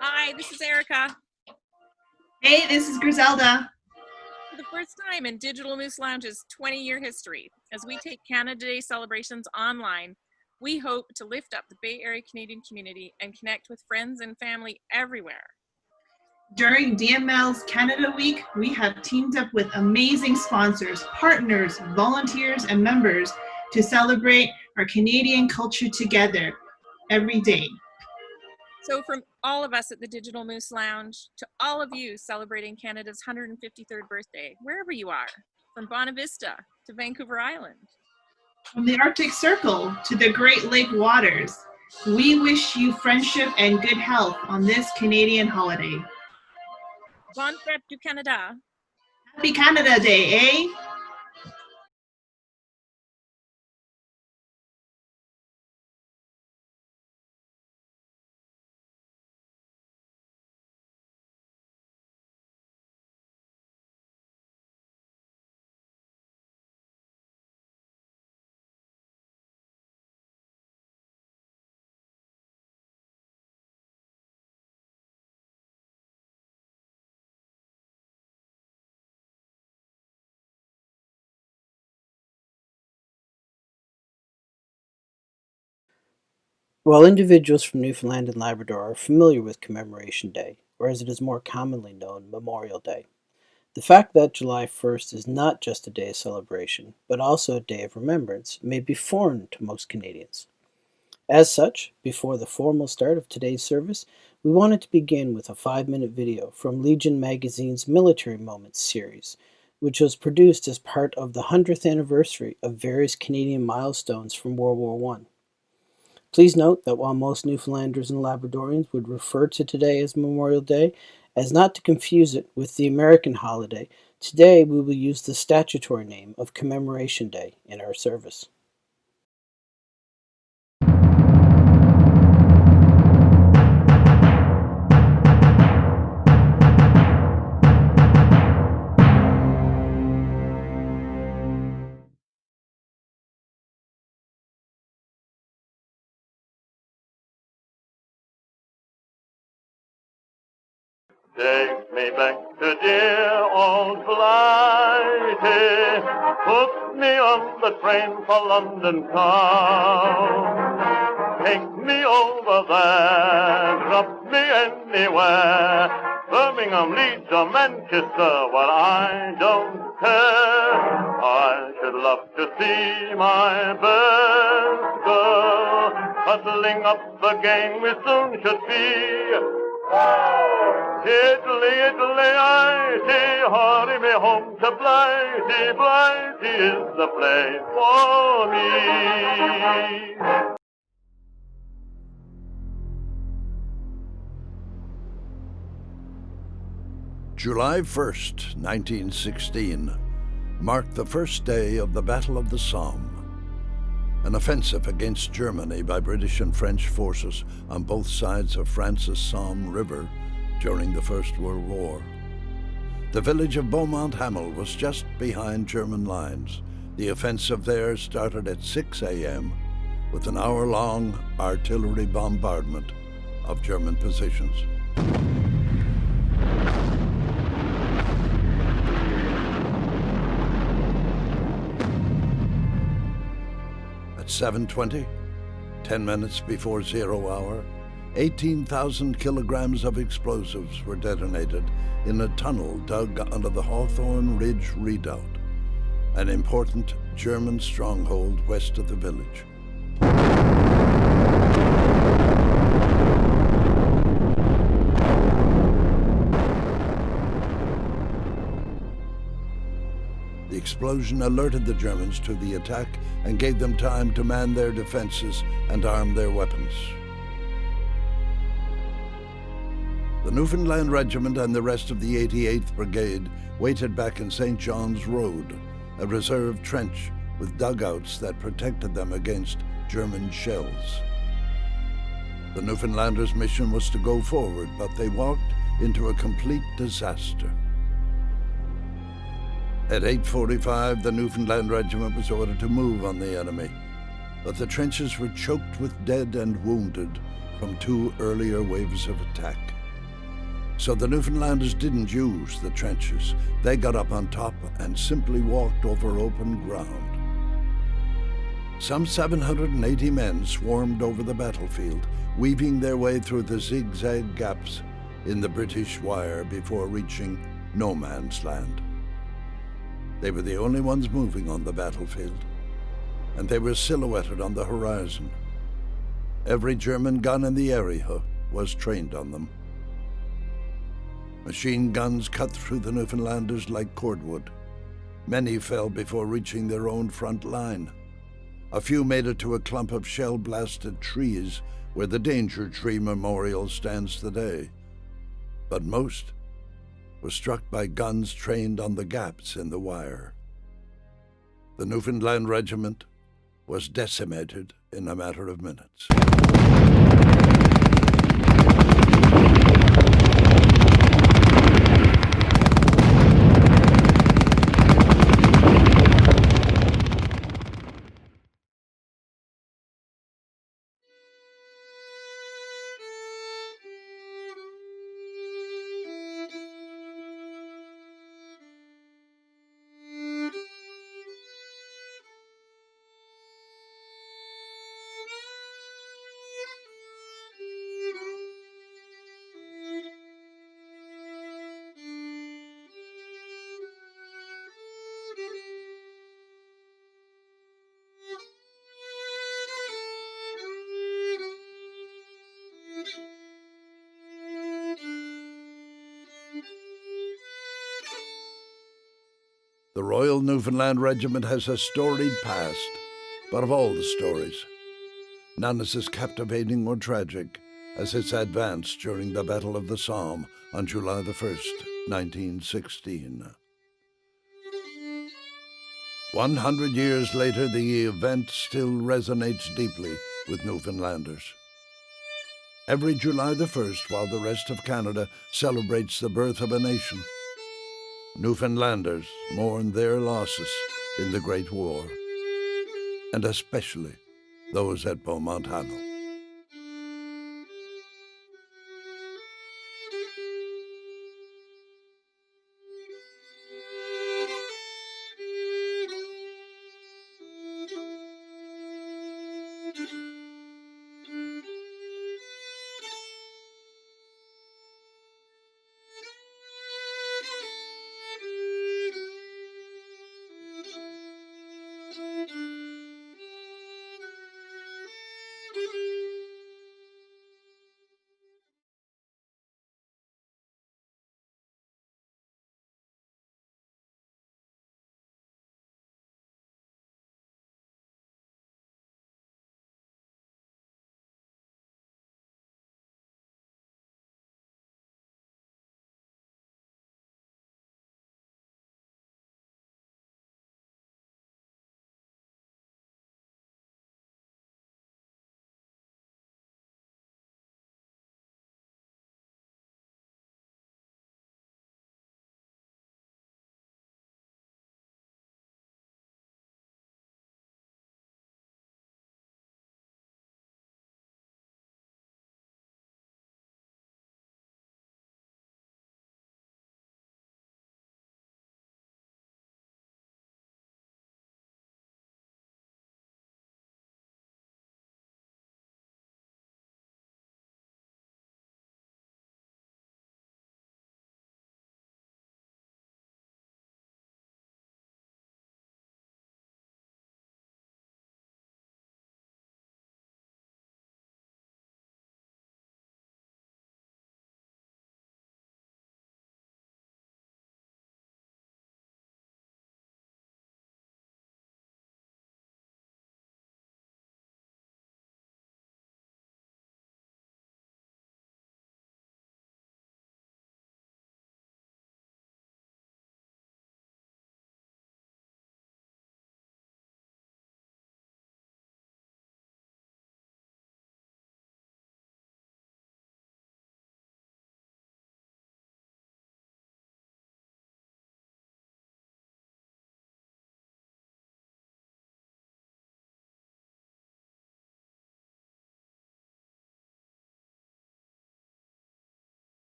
Hi, this is Erica. Hey, this is Griselda. For the first time in Digital Moose Lounge's 20-year history, as we take Canada Day celebrations online, we hope to lift up the Bay Area Canadian community and connect with friends and family everywhere. During DML's Canada Week, we have teamed up with amazing sponsors, partners, volunteers, and members to celebrate our Canadian culture together every day. So from all of us at the Digital Moose Lounge to all of you celebrating Canada's 153rd birthday, wherever you are, from Bonavista to Vancouver Island. From the Arctic Circle to the Great Lake waters, we wish you friendship and good health on this Canadian holiday. Bonne fête du Canada. Happy Canada Day, eh? While individuals from Newfoundland and Labrador are familiar with Commemoration Day, or as it is more commonly known, Memorial Day, the fact that July 1st is not just a day of celebration, but also a day of remembrance, may be foreign to most Canadians. As such, before the formal start of today's service, we wanted to begin with a 5-minute video from Legion Magazine's Military Moments series, which was produced as part of the 100th anniversary of various Canadian milestones from World War I. Please note that while most Newfoundlanders and Labradorians would refer to today as Memorial Day, as not to confuse it with the American holiday, today we will use the statutory name of Commemoration Day in our service. Take me back to dear old Blighty, put me on the train for London town. Take me over there, drop me anywhere, Birmingham, Leeds or Manchester, well I don't care. I should love to see my best girl, cuddling up again we soon should be. Italy, Italy, I hurry me home to Blighty, Blighty is the place for me. July 1st, 1916, marked the first day of the Battle of the Somme, an offensive against Germany by British and French forces on both sides of France's Somme River during the First World War. The village of Beaumont Hamel was just behind German lines. The offensive there started at 6 a.m. with an hour-long artillery bombardment of German positions. At 7:20, 10 minutes before 0 hour, 18,000 kilograms of explosives were detonated in a tunnel dug under the Hawthorne Ridge Redoubt, an important German stronghold west of the village. The explosion alerted the Germans to the attack and gave them time to man their defenses and arm their weapons. The Newfoundland Regiment and the rest of the 88th Brigade waited back in St. John's Road, a reserve trench with dugouts that protected them against German shells. The Newfoundlanders' mission was to go forward, but they walked into a complete disaster. At 8:45, the Newfoundland Regiment was ordered to move on the enemy, but the trenches were choked with dead and wounded from 2 earlier waves of attack. So the Newfoundlanders didn't use the trenches. They got up on top and simply walked over open ground. Some 780 men swarmed over the battlefield, weaving their way through the zigzag gaps in the British wire before reaching no man's land. They were the only ones moving on the battlefield, and they were silhouetted on the horizon. Every German gun in the area was trained on them. Machine guns cut through the Newfoundlanders like cordwood. Many fell before reaching their own front line. A few made it to a clump of shell-blasted trees where the Danger Tree Memorial stands today. But most were struck by guns trained on the gaps in the wire. The Newfoundland Regiment was decimated in a matter of minutes. The Royal Newfoundland Regiment has a storied past, but of all the stories, none is as captivating or tragic as its advance during the Battle of the Somme on July the 1st, 1916. 100 years later, the event still resonates deeply with Newfoundlanders. Every July the 1st, while the rest of Canada celebrates the birth of a nation, Newfoundlanders mourn their losses in the Great War, and especially those at Beaumont Hamel.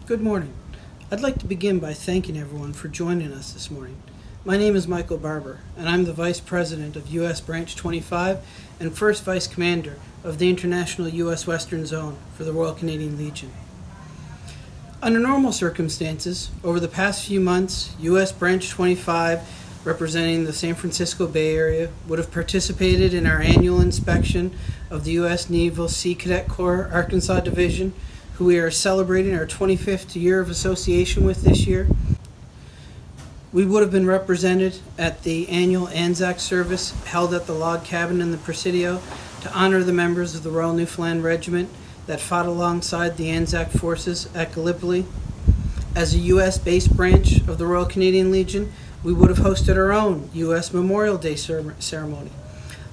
Good morning. I'd like to begin by thanking everyone for joining us this morning. My name is Michael Barber, and I'm the Vice President of U.S. Branch 25 and First Vice Commander of the International U.S. Western Zone for the Royal Canadian Legion. Under normal circumstances, over the past few months, U.S. Branch 25, representing the San Francisco Bay Area, would have participated in our annual inspection of the U.S. Naval Sea Cadet Corps Arkansas Division, who we are celebrating our 25th year of association with this year. We would have been represented at the annual Anzac service held at the log cabin in the Presidio to honor the members of the Royal Newfoundland Regiment that fought alongside the Anzac forces at Gallipoli. As a U.S.-based branch of the Royal Canadian Legion, we would have hosted our own U.S. Memorial Day ceremony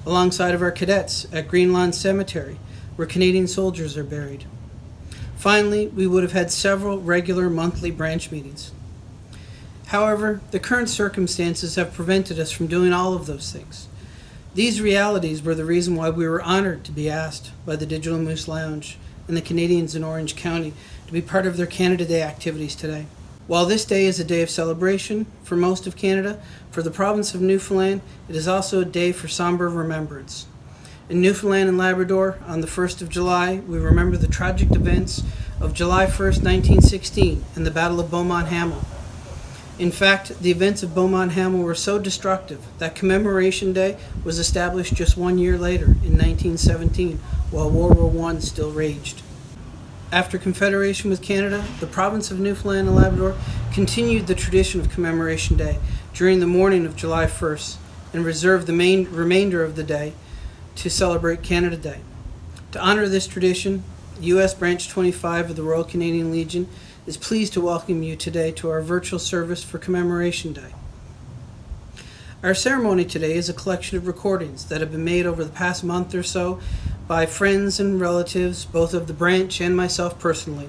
alongside of our cadets at Green Lawn Cemetery, where Canadian soldiers are buried. Finally, we would have had several regular monthly branch meetings. However, the current circumstances have prevented us from doing all of those things. These realities were the reason why we were honored to be asked by the Digital Moose Lounge and the Canadians in Orange County to be part of their Canada Day activities today. While this day is a day of celebration for most of Canada, for the province of Newfoundland, it is also a day for somber remembrance. In Newfoundland and Labrador, on the 1st of July, we remember the tragic events of July 1st, 1916, and the Battle of Beaumont Hamel. In fact, the events of Beaumont Hamel were so destructive that Commemoration Day was established just 1 year later, in 1917, while World War I still raged. After Confederation with Canada, the province of Newfoundland and Labrador continued the tradition of Commemoration Day during the morning of July 1st and reserved the remainder of the day to celebrate Canada Day. To honor this tradition, U.S. Branch 25 of the Royal Canadian Legion is pleased to welcome you today to our virtual service for Commemoration Day. Our ceremony today is a collection of recordings that have been made over the past month or so by friends and relatives, both of the branch and myself personally,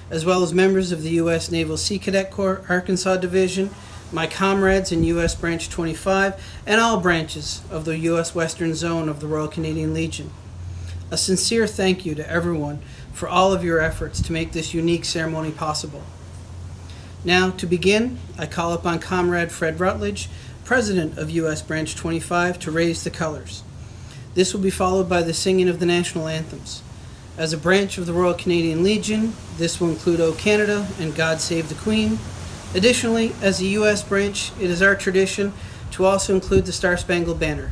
as well as members of the U.S. Naval Sea Cadet Corps Arkansas Division, my comrades in U.S. Branch 25, and all branches of the U.S. Western Zone of the Royal Canadian Legion. A sincere thank you to everyone for all of your efforts to make this unique ceremony possible. Now, to begin, I call upon Comrade Fred Rutledge, President of U.S. Branch 25, to raise the colors. This will be followed by the singing of the national anthems. As a branch of the Royal Canadian Legion, this will include O Canada and God Save the Queen. Additionally, as a U.S. branch, it is our tradition to also include the Star-Spangled Banner.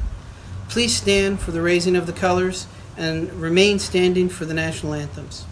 Please stand for the raising of the colors and remain standing for the national anthems.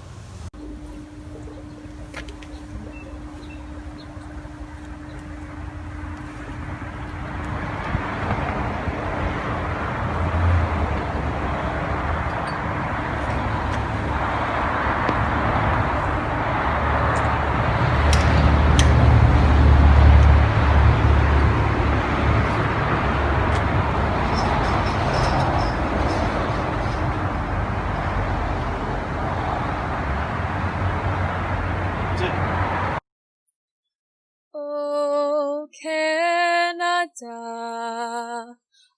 O Canada,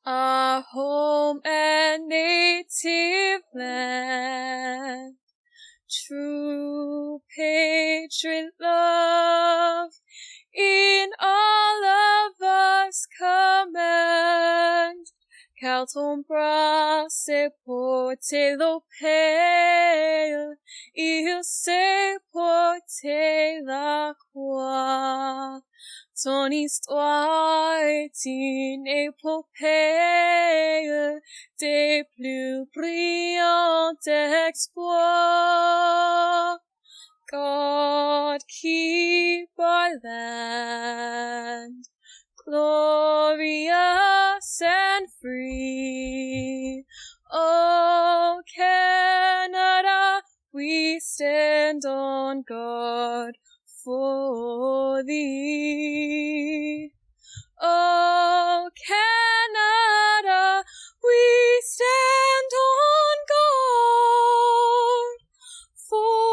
our home and native land, true patriot love in all of us command. Quand ton bras s'est porté l'eau pale, il s'est porté la croix. Ton histoire est une épopée des plus brillants exploits. God keep our land glorious and free. O Canada, we stand on guard for thee. O Canada, we stand on guard for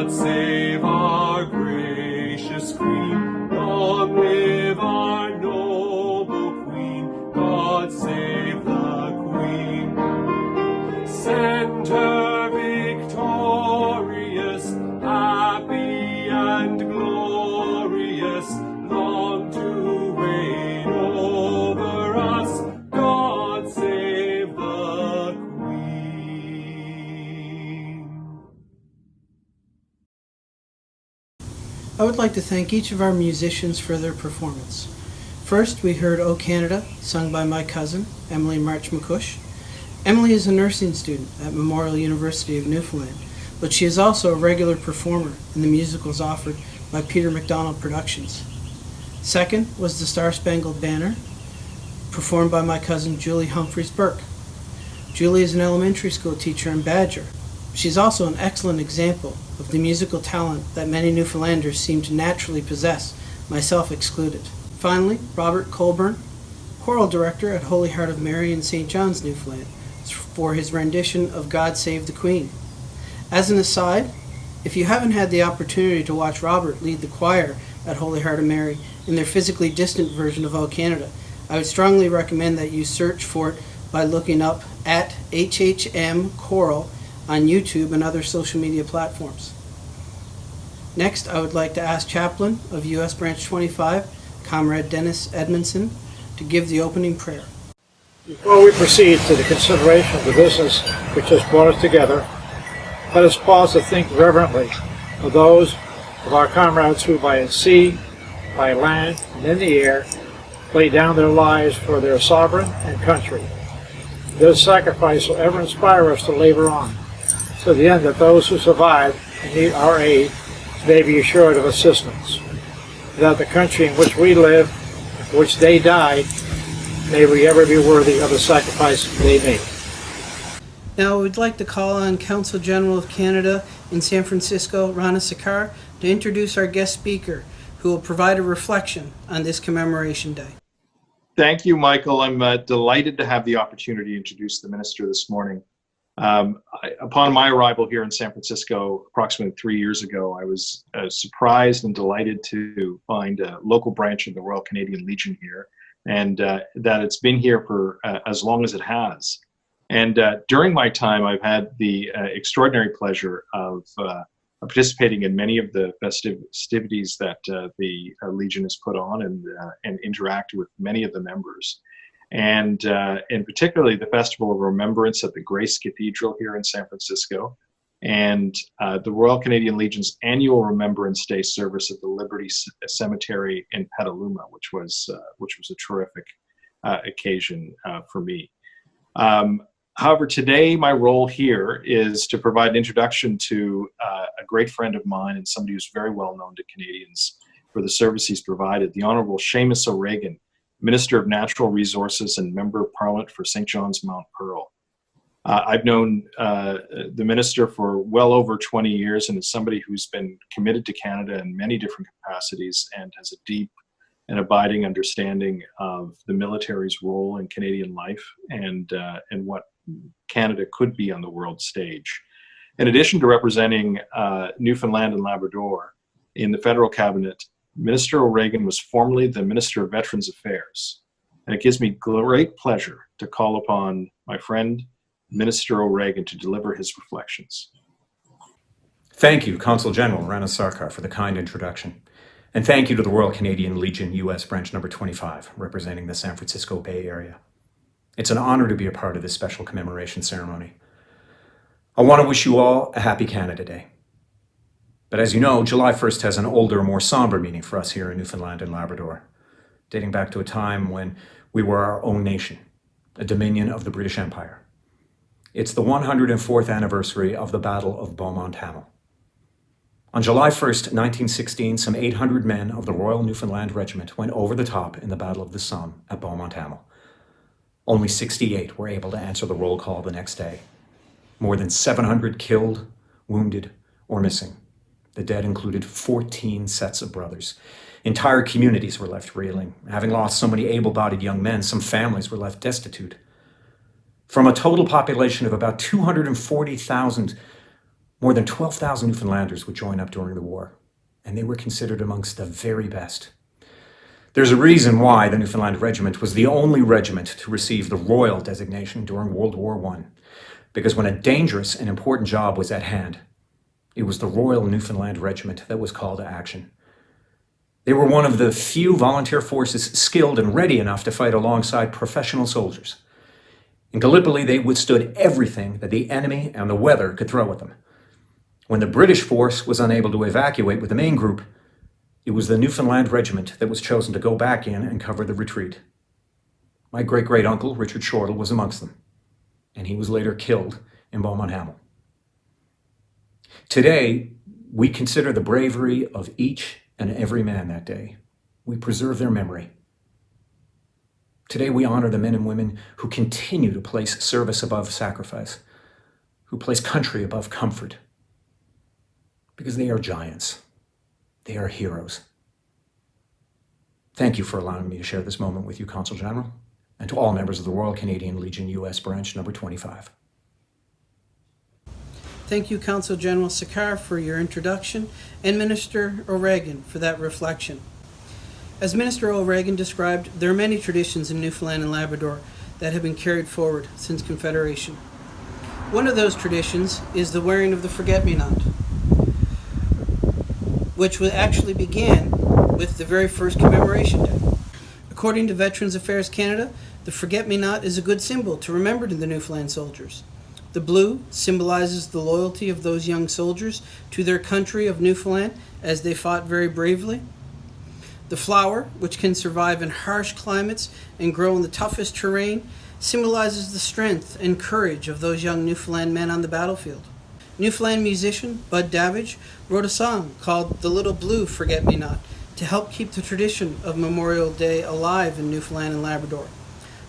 God save our gracious Queen. Long live our noble Queen. God save the Queen. Send her victorious, happy and glorious, long to reign over us. God save the Queen. I would like to thank each of our musicians for their performance. First, we heard O Canada, sung by my cousin, Emily March-MacCuish. Emily is a nursing student at Memorial University of Newfoundland, but she is also a regular performer in the musicals offered by Peter MacDonald Productions. Second was the Star-Spangled Banner, performed by my cousin Julie Humphries-Burke. Julie is an elementary school teacher in Badger. She's also an excellent example of the musical talent that many Newfoundlanders seem to naturally possess, myself excluded. Finally, Robert Colburn, choral director at Holy Heart of Mary in St. John's, Newfoundland, for his rendition of God Save the Queen. As an aside, if you haven't had the opportunity to watch Robert lead the choir at Holy Heart of Mary in their physically distant version of O Canada, I would strongly recommend that you search for it by looking up at HHM Choral on YouTube and other social media platforms. Next, I would like to ask Chaplain of U.S. Branch 25, Comrade Dennis Edmondson, to give the opening prayer. Before we proceed to the consideration of the business which has brought us together, let us pause to think reverently of those of our comrades who by sea, by land, and in the air lay down their lives for their sovereign and country. Their sacrifice will ever inspire us to labor on, to the end that those who survive and need our aid may be assured of assistance, that the country in which we live, and for which they died, may we ever be worthy of the sacrifice they made. Now, we'd like to call on Consul General of Canada in San Francisco, Rana Sakar, to introduce our guest speaker, who will provide a reflection on this commemoration day. Thank you, Michael. I'm delighted to have the opportunity to introduce the minister this morning. Upon my arrival here in San Francisco approximately 3 years ago, I was surprised and delighted to find a local branch of the Royal Canadian Legion here, and that it's been here for as long as it has. And during my time, I've had the extraordinary pleasure of participating in many of the festivities that the Legion has put on, and interact with many of the members. And particularly the Festival of Remembrance at the Grace Cathedral here in San Francisco, and the Royal Canadian Legion's annual Remembrance Day service at the Liberty Cemetery in Petaluma, which was a terrific occasion for me. However, today my role here is to provide an introduction to a great friend of mine and somebody who's very well known to Canadians for the service he's provided, the Honourable Seamus O'Regan, Minister of Natural Resources and Member of Parliament for St. John's Mount Pearl. I've known the minister for well over 20 years, and is somebody who's been committed to Canada in many different capacities and has a deep and abiding understanding of the military's role in Canadian life and what Canada could be on the world stage. In addition to representing Newfoundland and Labrador in the federal cabinet, Minister O'Regan was formerly the Minister of Veterans Affairs. And it gives me great pleasure to call upon my friend, Minister O'Regan, to deliver his reflections. Thank you, Consul General Rana Sarkar, for the kind introduction. And thank you to the Royal Canadian Legion U.S. Branch number 25, representing the San Francisco Bay Area. It's an honor to be a part of this special commemoration ceremony. I want to wish you all a happy Canada Day. But as you know, July 1st has an older, more somber meaning for us here in Newfoundland and Labrador, dating back to a time when we were our own nation, a dominion of the British Empire. It's the 104th anniversary of the Battle of Beaumont Hamel. On July 1st, 1916, some 800 men of the Royal Newfoundland Regiment went over the top in the Battle of the Somme at Beaumont Hamel. Only 68 were able to answer the roll call the next day. More than 700 killed, wounded, or missing. The dead included 14 sets of brothers. Entire communities were left reeling. Having lost so many able-bodied young men, some families were left destitute. From a total population of about 240,000, More than 12,000 Newfoundlanders would join up during the war, and they were considered amongst the very best. There's a reason why the Newfoundland Regiment was the only regiment to receive the Royal designation during World War I, because when a dangerous and important job was at hand, it was the Royal Newfoundland Regiment that was called to action. They were one of the few volunteer forces skilled and ready enough to fight alongside professional soldiers. In Gallipoli, they withstood everything that the enemy and the weather could throw at them. When the British force was unable to evacuate with the main group, it was the Newfoundland Regiment that was chosen to go back in and cover the retreat. My great-great-uncle, Richard Shortall, was amongst them, and he was later killed in Beaumont Hamel. Today, we consider the bravery of each and every man that day. We preserve their memory. Today, we honor the men and women who continue to place service above sacrifice, who place country above comfort, because they are giants. They are heroes. Thank you for allowing me to share this moment with you, Consul General, and to all members of the Royal Canadian Legion U.S. Branch number 25. Thank you, Consul General Sakar, for your introduction, and Minister O'Regan for that reflection. As Minister O'Regan described, there are many traditions in Newfoundland and Labrador that have been carried forward since Confederation. One of those traditions is the wearing of the forget-me-not, which actually began with the very first Commemoration Day. According to Veterans Affairs Canada, the forget-me-not is a good symbol to remember to the Newfoundland soldiers. The blue symbolizes the loyalty of those young soldiers to their country of Newfoundland as they fought very bravely. The flower, which can survive in harsh climates and grow in the toughest terrain, symbolizes the strength and courage of those young Newfoundland men on the battlefield. Newfoundland musician Bud Davidge wrote a song called The Little Blue Forget-Me-Not to help keep the tradition of Memorial Day alive in Newfoundland and Labrador.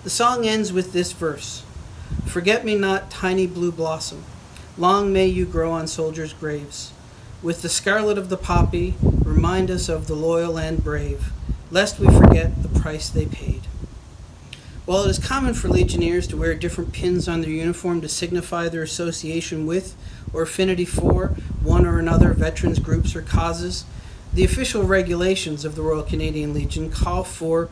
The song ends with this verse: "Forget-me-not, tiny blue blossom, long may you grow on soldiers' graves. With the scarlet of the poppy, remind us of the loyal and brave, lest we forget the price they paid." While it is common for Legionnaires to wear different pins on their uniform to signify their association with or affinity for one or another veterans groups or causes, the official regulations of the Royal Canadian Legion call for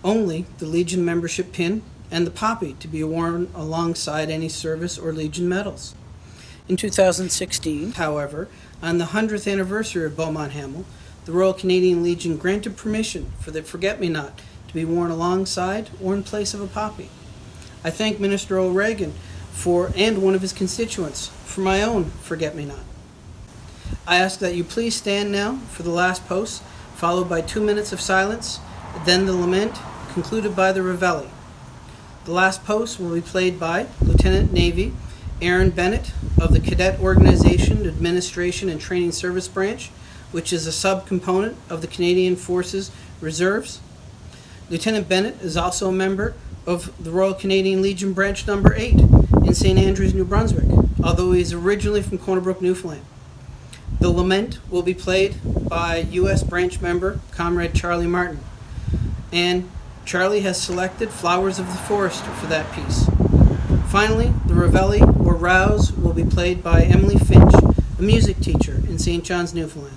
only the Legion membership pin and the poppy to be worn alongside any service or Legion medals. In 2016, however, on the 100th anniversary of Beaumont Hamel, the Royal Canadian Legion granted permission for the forget-me-not to be worn alongside or in place of a poppy. I thank Minister O'Regan and one of his constituents for my own forget-me-not. I ask that you please stand now for the last post, followed by 2 minutes of silence, then the lament, concluded by the reveille. The last post will be played by Lieutenant Navy Aaron Bennett of the Cadet Organization, Administration and Training Service Branch, which is a subcomponent of the Canadian Forces Reserves. Lieutenant Bennett is also a member of the Royal Canadian Legion Branch number 8 in St. Andrews, New Brunswick, although he is originally from Corner Brook, Newfoundland. The lament will be played by U.S. branch member Comrade Charlie Martin, and Charlie has selected Flowers of the Forester for that piece. Finally, the reveille or rouse will be played by Emily Finch, a music teacher in St. John's, Newfoundland.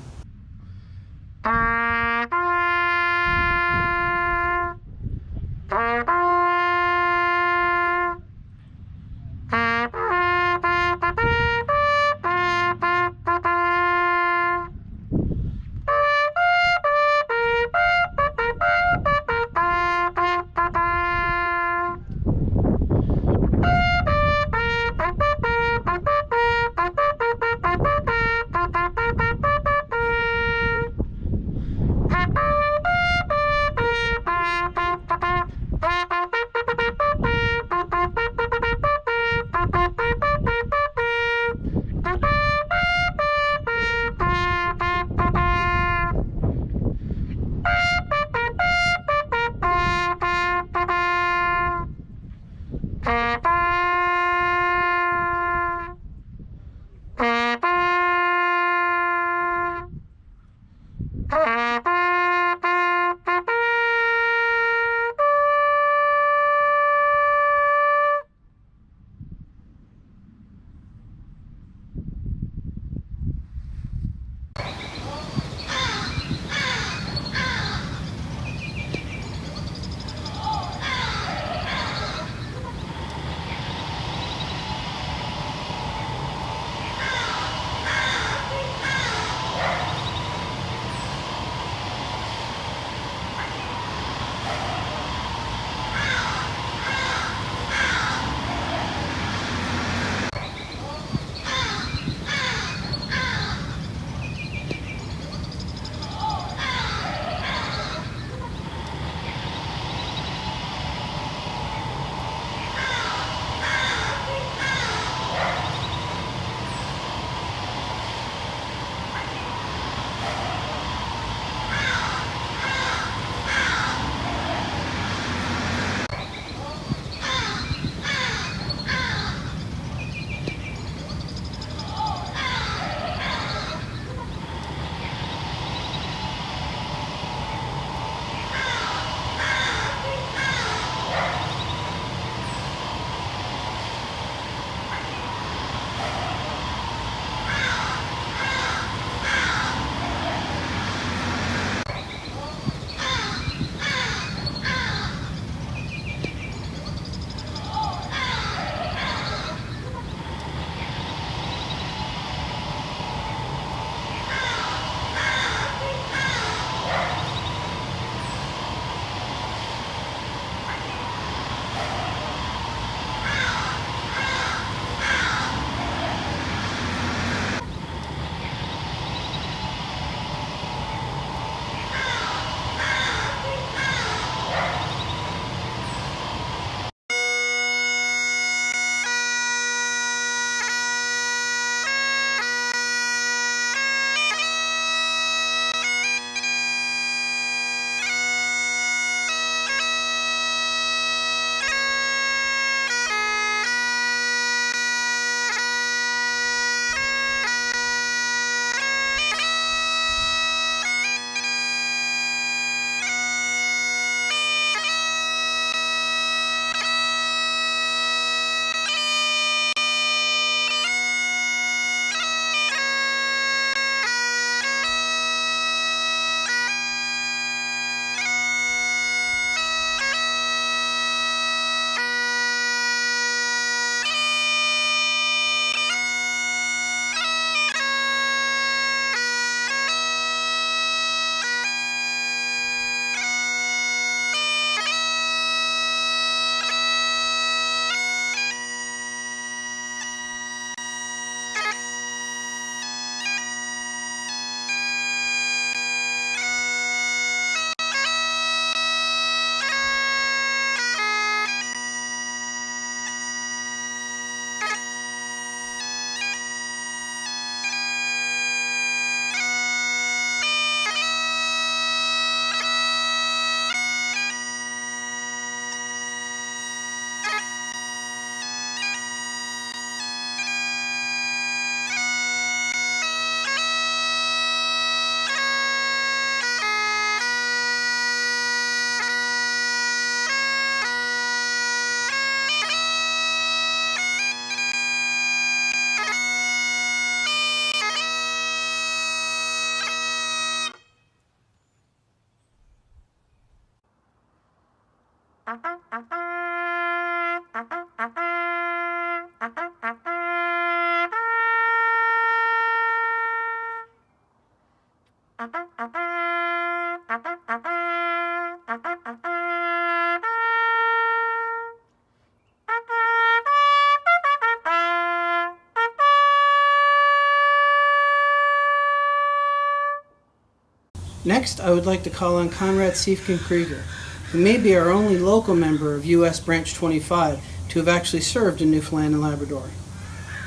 Next, I would like to call on Comrade Siefken Krieger, who may be our only local member of U.S. Branch 25 to have actually served in Newfoundland and Labrador.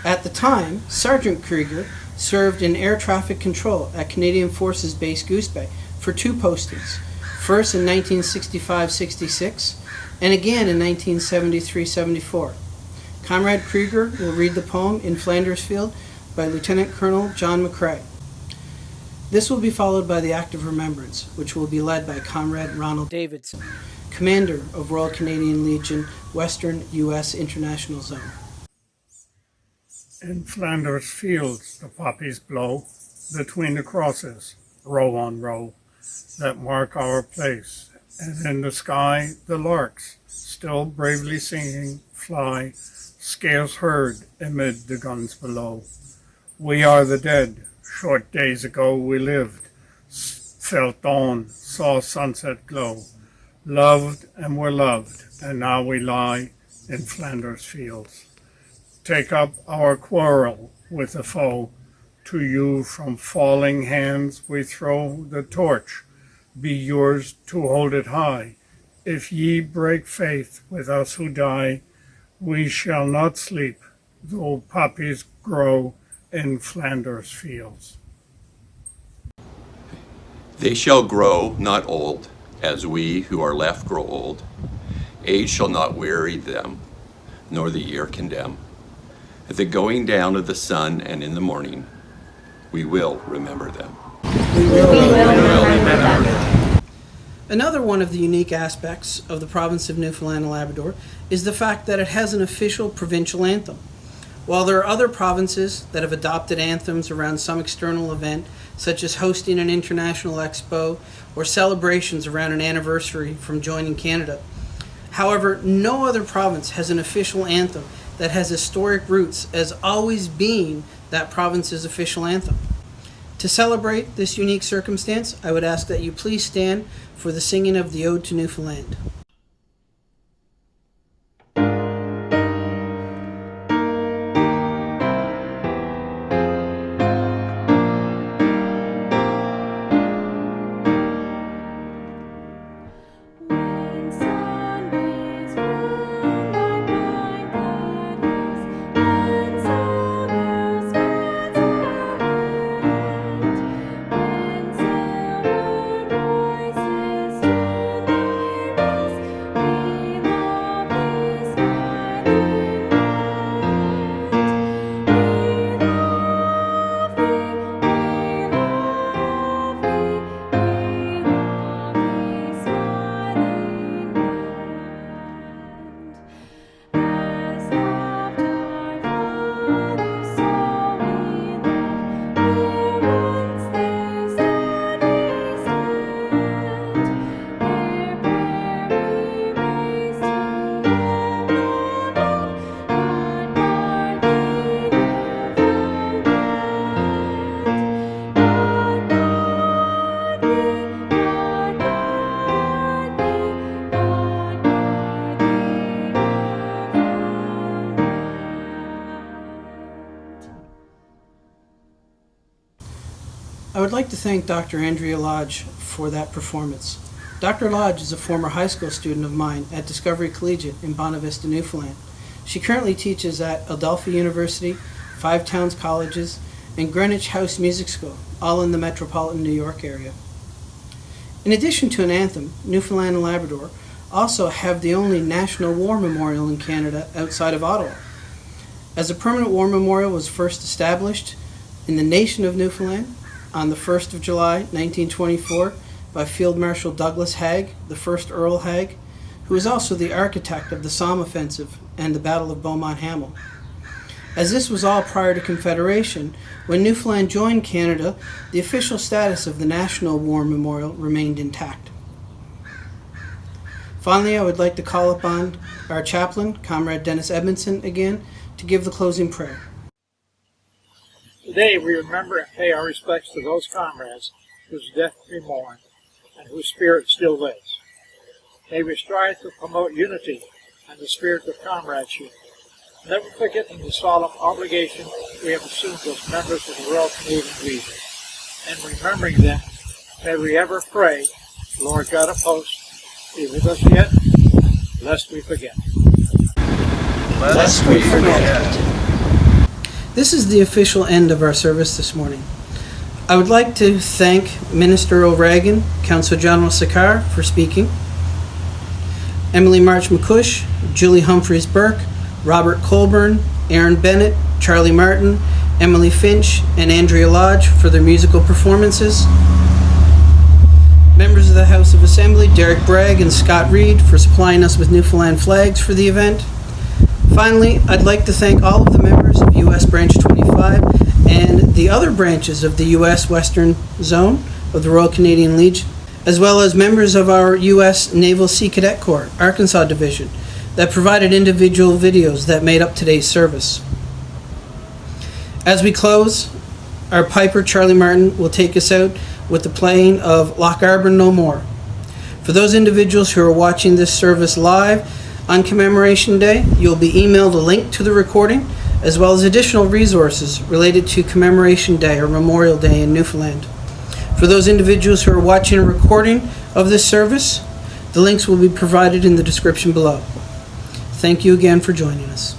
At the time, Sergeant Krieger served in air traffic control at Canadian Forces Base Goose Bay for 2 postings, first in 1965-66 and again in 1973-74. Comrade Krieger will read the poem In Flanders Field by Lieutenant Colonel John McCrae. This will be followed by the Act of Remembrance, which will be led by Comrade Ronald Davidson, Commander of Royal Canadian Legion, Western U.S. International Zone. In Flanders fields the poppies blow, between the crosses, row on row, that mark our place, and in the sky the larks, still bravely singing, fly, scarce heard amid the guns below. We are the dead. Short days ago we lived, felt dawn, saw sunset glow, loved and were loved, and now we lie in Flanders fields. Take up our quarrel with the foe, to you from falling hands we throw the torch, be yours to hold it high. If ye break faith with us who die, we shall not sleep, though poppies grow in Flanders fields. They shall grow not old, as we who are left grow old. Age shall not weary them, nor the year condemn. At the going down of the sun and in the morning, we will remember them. We will remember them. Another one of the unique aspects of the province of Newfoundland and Labrador is the fact that it has an official provincial anthem. While there are other provinces that have adopted anthems around some external event, such as hosting an international expo or celebrations around an anniversary from joining Canada, however, no other province has an official anthem that has historic roots as always being that province's official anthem. To celebrate this unique circumstance, I would ask that you please stand for the singing of the Ode to Newfoundland. I would like to thank Dr. Andrea Lodge for that performance. Dr. Lodge is a former high school student of mine at Discovery Collegiate in Bonavista, Newfoundland. She currently teaches at Adelphi University, Five Towns Colleges, and Greenwich House Music School, all in the metropolitan New York area. In addition to an anthem, Newfoundland and Labrador also have the only National War Memorial in Canada outside of Ottawa. As a permanent war memorial was first established in the nation of Newfoundland on the 1st of July, 1924, by Field Marshal Douglas Haig, the first Earl Haig, who was also the architect of the Somme offensive and the Battle of Beaumont Hamel. As this was all prior to Confederation, when Newfoundland joined Canada, the official status of the National War Memorial remained intact. Finally, I would like to call upon our chaplain, Comrade Dennis Edmondson, again, to give the closing prayer. Today we remember and pay our respects to those comrades whose death we mourn and whose spirit still lives. May we strive to promote unity and the spirit of comradeship, never forgetting the solemn obligation we have assumed as members of the Royal Canadian Legion. And remembering them, may we ever pray, Lord God of hosts, be with us yet, lest we forget. Lest we forget. This is the official end of our service this morning. I would like to thank Minister O'Regan, Council General Sakar for speaking, Emily March-MacCuish, Julie Humphries-Burke, Robert Colburn, Aaron Bennett, Charlie Martin, Emily Finch, and Andrea Lodge for their musical performances. Members of the House of Assembly, Derek Bragg and Scott Reed, for supplying us with Newfoundland flags for the event. Finally, I'd like to thank all of the members of U.S. Branch 25 and the other branches of the U.S. Western Zone of the Royal Canadian Legion, as well as members of our U.S. Naval Sea Cadet Corps, Arkansas Division, that provided individual videos that made up today's service. As we close, our piper, Charlie Martin, will take us out with the playing of Loch Arbor No More. For those individuals who are watching this service live on Commemoration Day, you'll be emailed a link to the recording, as well as additional resources related to Commemoration Day or Memorial Day in Newfoundland. For those individuals who are watching a recording of this service, the links will be provided in the description below. Thank you again for joining us.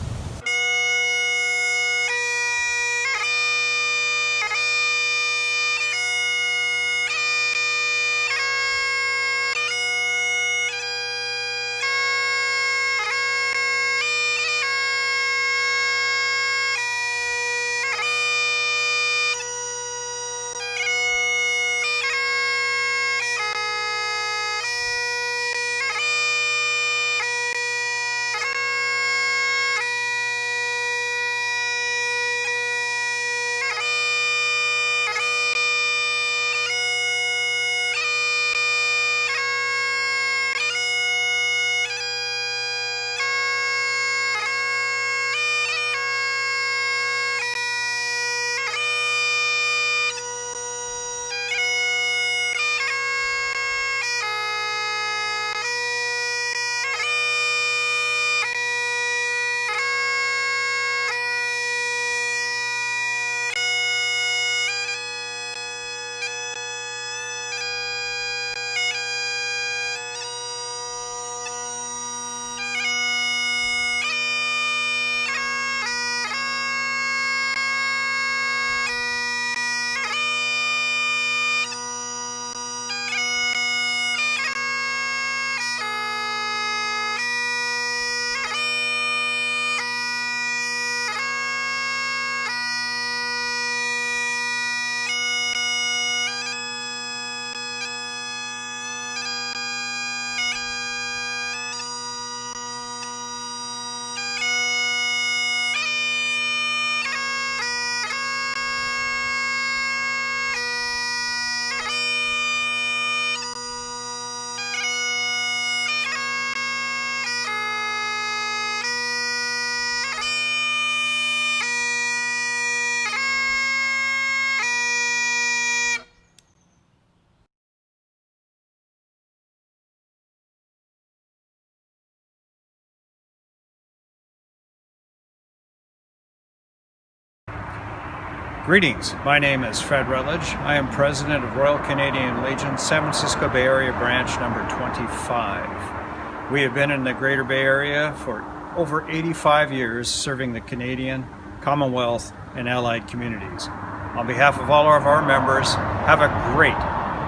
Greetings, my name is Fred Rutledge. I am President of Royal Canadian Legion, San Francisco Bay Area branch number 25. We have been in the Greater Bay Area for over 85 years, serving the Canadian, Commonwealth, and allied communities. On behalf of all of our members, have a great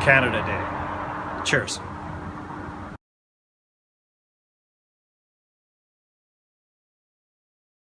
Canada Day. Cheers.